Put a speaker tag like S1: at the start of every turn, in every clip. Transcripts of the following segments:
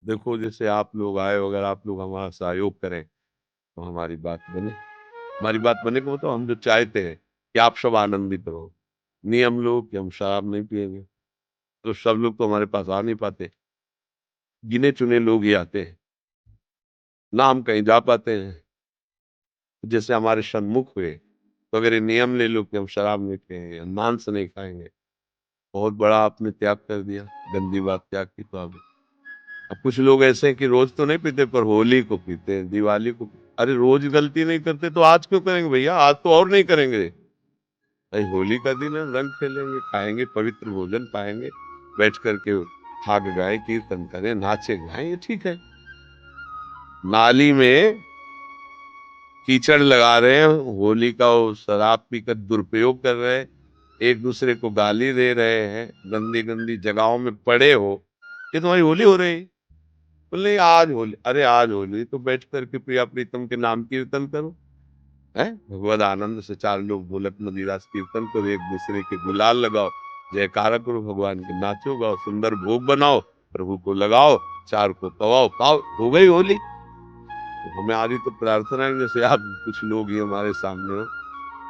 S1: देखो जैसे आप लोग आए हो, अगर आप लोग हमारा सहयोग करें तो हमारी बात बने। हमारी बात बने को तो हम जो चाहते हैं कि आप सब आनंदित रहो। नियम लो कि हम शराब नहीं पिएंगे, तो सब लोग तो हमारे पास आ नहीं पाते, गिने चुने लोग ही आते हैं, ना हम कहीं जा पाते हैं। जैसे हमारे सन्मुख हुए, तो अगर ये नियम ले लो कि हम शराब नहीं पिएंगे, मांस नहीं खाएंगे, बहुत बड़ा आपने त्याग कर दिया, गंदी बात त्याग की। तो अब कुछ लोग ऐसे हैं कि रोज तो नहीं पीते पर होली को पीते हैं, दिवाली को अरे रोज गलती नहीं करते तो आज क्यों करेंगे भैया, आज तो और नहीं करेंगे भाई। होली का दिन है, रंग खेलेंगे, खाएंगे, पवित्र भोजन पाएंगे, बैठ करके भाग गाएं, कीर्तन करें, नाचे गाएं, ये ठीक है। नाली में कीचड़ लगा रहे हैं, होली का वो शराब पीकर दुरुपयोग कर रहे हैं, एक दूसरे को गाली दे रहे हैं, गंदी गंदी जगहों में पड़े हो, ये तुम्हारी होली हो रही। बोले आज होली, अरे आज होली तो बैठ करके प्रिया प्रीतम के नाम कीर्तन करो, है भगवत आनंद से चार लोग ढोलक मदिरा से कीर्तन करो, एक दूसरे के गुलाल लगाओ, जयकारा करो, भगवान के नाचो गाओ, सुंदर भोग बनाओ, प्रभु को लगाओ, चार को पवाओ पाओ, हो गई होली। तो हमें आज तो प्रार्थना है जैसे आप कुछ लोग ही हमारे सामने हो,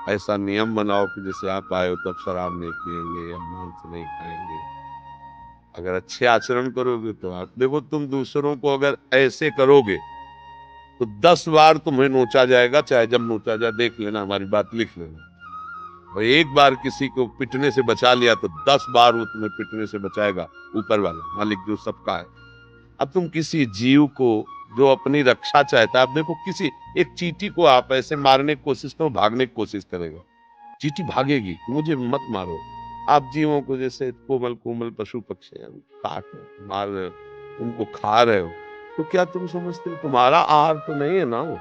S1: ऐसा नियम बनाओ कि जैसे आप आए हो तब शराब नहीं पिएंगे या मांस नहीं खाएंगे। अगर अच्छे आचरण करोगे तो आप देखो, तुम दूसरों को अगर ऐसे करोगे तो 10 बार तुम्हें नोचा जाएगा, चाहे जब नोचा जाए, देख लेना, हमारी बात लिख लेना। और एक बार किसी को पिटने से बचा लिया तो 10 बार वो तुम्हें पिटने से बचाएगा, ऊपर वाला मालिक जो सबका है। अब तुम किसी जीव को जो अपनी रक्षा चाहता है, अब देखो किसी एक चींटी को आप ऐसे मारने की कोशिश करो, भागने की कोशिश करेगा, चींटी भागेगी, मुझे मत मारो। आप जीवों को जैसे कोमल कोमल पशु पक्षी हैं, काट रहे हो, मार रहे हो, उनको खा रहे हो, तो क्या तुम समझते हो तुम्हारा आहार तो नहीं है ना वो?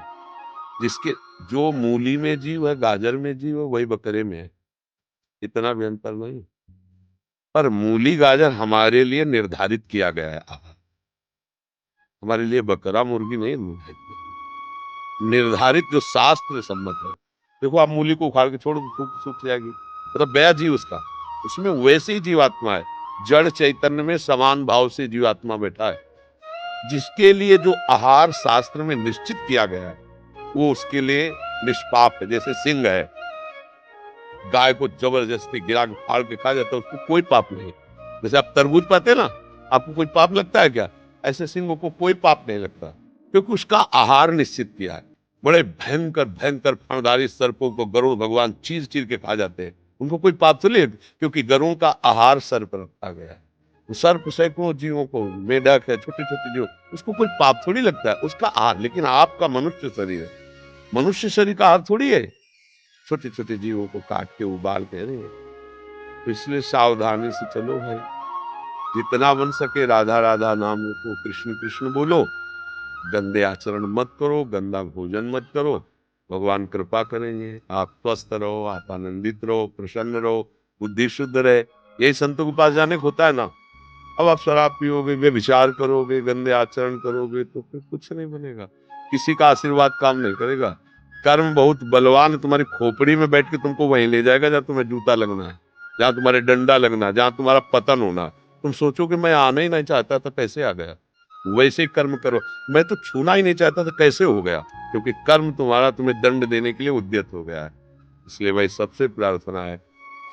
S1: जिसके जो मूली में जीव है, गाजर में जीव है, वही बकरे में है, इतना भी अंतर नहीं। पर मूली गाजर हमारे लिए निर्धारित किया गया है आहार, हमारे लिए बकरा मुर्गी नहीं निर्धारित किया। निर्धारित जो शास्त्र सम्मत है। देखो आप मूली को उखाड़ के छोड़ दो, सूख सूख जाएगी, मतलब गया जीव उसका, उसमें वैसे ही जीवात्मा है, जड़ चैतन्य में समान भाव से जीवात्मा बैठा है। जिसके लिए जो आहार शास्त्र में निश्चित किया गया है वो उसके लिए निष्पाप है। जैसे सिंह है, गाय को जबरदस्ती गिरा के फाड़ के खा जाता है, उसको कोई पाप नहीं। जैसे आप तरबूज पाते हैं ना, आपको कोई पाप लगता है क्या? ऐसे सिंह को कोई पाप नहीं लगता, क्योंकि उसका आहार निश्चित किया है। बड़े भयंकर भयंकर फणधारी सर्पों को गरुड़ भगवान चीर चीर के खा जाते हैं, उनको कोई पाप थोड़ी है, क्योंकि गरुड़ का आहार सर्प रखा गया है। सर्प सैकड़ों जीवों को, मेढक है, छोटे छोटे जीव, उसको कोई पाप थोड़ी लगता है, उसका आहार। लेकिन आपका मनुष्य शरीर है, मनुष्य शरीर का आहार थोड़ी है छोटे छोटे जीवों को काट के उबाल के। अरे तो इसलिए सावधानी से चलो भाई, जितना बन सके राधा राधा नाम को, कृष्ण कृष्ण बोलो, गंदे आचरण मत करो, गंदा भोजन मत करो, भगवान कृपा करेंगे, आप स्वस्थ रहो, आप आनंदित रहो, प्रसन्न रहो, बुद्धि शुद्ध रहे। यही संतों के पास जाने को होता है ना। अब आप शराब पियोगे, वे विचार करोगे, गंदे आचरण करोगे, तो फिर कुछ नहीं बनेगा, किसी का आशीर्वाद काम नहीं करेगा। कर्म बहुत बलवान है, तुम्हारी खोपड़ी में बैठ के तुमको वहीं ले जाएगा जहां तुम्हें जूता लगना है, जहां तुम्हारे डंडा लगना है, जहां तुम्हारा पतन होना है। तुम सोचो कि मैं आना ही नहीं चाहता था, कैसे आ गया? वैसे ही कर्म करो, मैं तो छूना ही नहीं चाहता था, कैसे हो गया? क्योंकि कर्म तुम्हारा तुम्हें दंड देने के लिए उद्यत हो गया है। इसलिए भाई सबसे प्रार्थना है,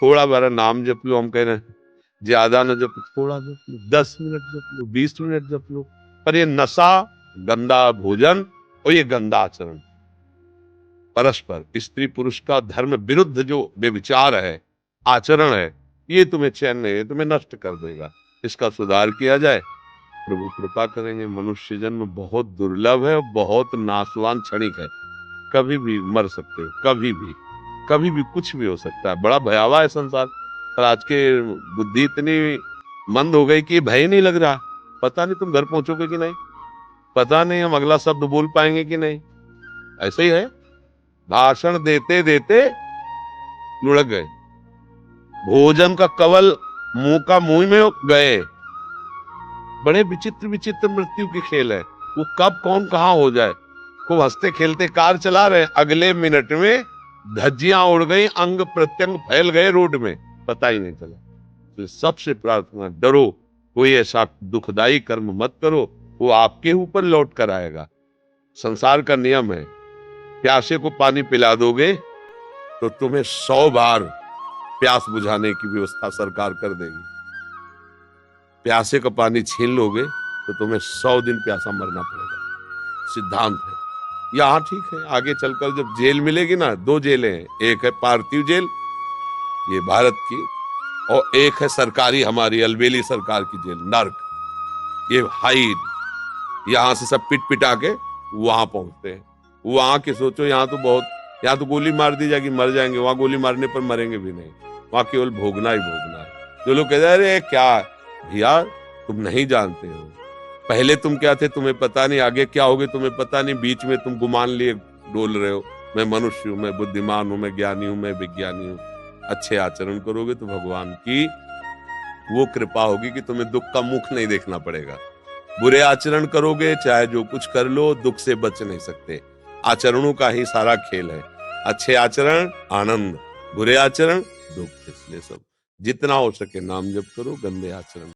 S1: थोड़ा बारा नाम जप लो, हम कह रहे हैं ज्यादा न जप, थोड़ा जप लो, 10 मिनट जप लो, 20 मिनट जप लो। पर ये नशा, गंदा भोजन और ये गंदा आचरण, परस्पर स्त्री पुरुष का धर्म विरुद्ध जो व्यभिचार है, आचरण है, ये तुम्हें चैन नहीं है, तुम्हें नष्ट कर देगा। इसका सुधार किया जाए, प्रभु कृपा करेंगे। मनुष्य जन्म बहुत दुर्लभ है, बहुत नाशवान क्षणिक है, कभी भी मर सकते हो, कभी भी, कभी भी कुछ भी हो सकता है, बड़ा भयावह है संसार। पर आज के बुद्धि इतनी मंद हो गई कि भय नहीं लग रहा, पता नहीं तुम घर पहुंचोगे कि नहीं, पता नहीं हम अगला शब्द बोल पाएंगे कि नहीं। ऐसे ही है, भाषण देते देते लुढ़क गए, भोजन का कवल मुंह का मुंह में गए। बड़े विचित्र विचित्र मृत्यु के खेल है, वो कब कौन कहां हो जाए। खूब हंसते खेलते कार चला रहे, अगले मिनट में धज्जियां उड़ गई, अंग प्रत्यंग फैल गए रोड में, पता ही नहीं चला। तो सबसे प्रार्थना, डरो, कोई ऐसा दुखदाई कर्म मत करो वो आपके ऊपर लौट कर आएगा। संसार का नियम है, प्यासे को पानी पिला दोगे तो तुम्हें 100 बार प्यास बुझाने की व्यवस्था सरकार कर देगी। प्यासे का पानी छीन लोगे तो तुम्हें 100 दिन प्यासा मरना पड़ेगा। सिद्धांत है। यहाँ ठीक है, आगे चलकर जब जेल मिलेगी ना, 2 जेलें हैं, एक है पार्थिव जेल, ये भारत की, और एक है सरकारी, हमारी अलबेली सरकार की जेल, नर्क। ये हाई, यहाँ से सब पिट पिटा के वहां पहुंचते हैं। वहां के सोचो, यहाँ तो बहुत, यहाँ तो गोली मार दी जाएगी, मर जाएंगे, वहां गोली मारने पर मरेंगे भी नहीं, वहां केवल भोगना ही भोगना है। जो लोग कहते हैं अरे क्या भैया तुम नहीं जानते हो, पहले तुम क्या थे तुम्हें पता नहीं, आगे क्या होगे तुम्हें पता नहीं, बीच में तुम गुमान लिए डोल रहे हो। मैं मनुष्य हूं, मैं बुद्धिमान हूं, मैं ज्ञानी हूं, मैं विज्ञानी हूं। अच्छे आचरण करोगे तो भगवान की वो कृपा होगी कि तुम्हें दुख का मुख नहीं देखना पड़ेगा। बुरे आचरण करोगे, चाहे जो कुछ कर लो, दुख से बच नहीं सकते। आचरणों का ही सारा खेल है। अच्छे आचरण आनंद, बुरे आचरण दुख। इसलिए सब जितना हो सके नाम जप करो, गंदे आचरण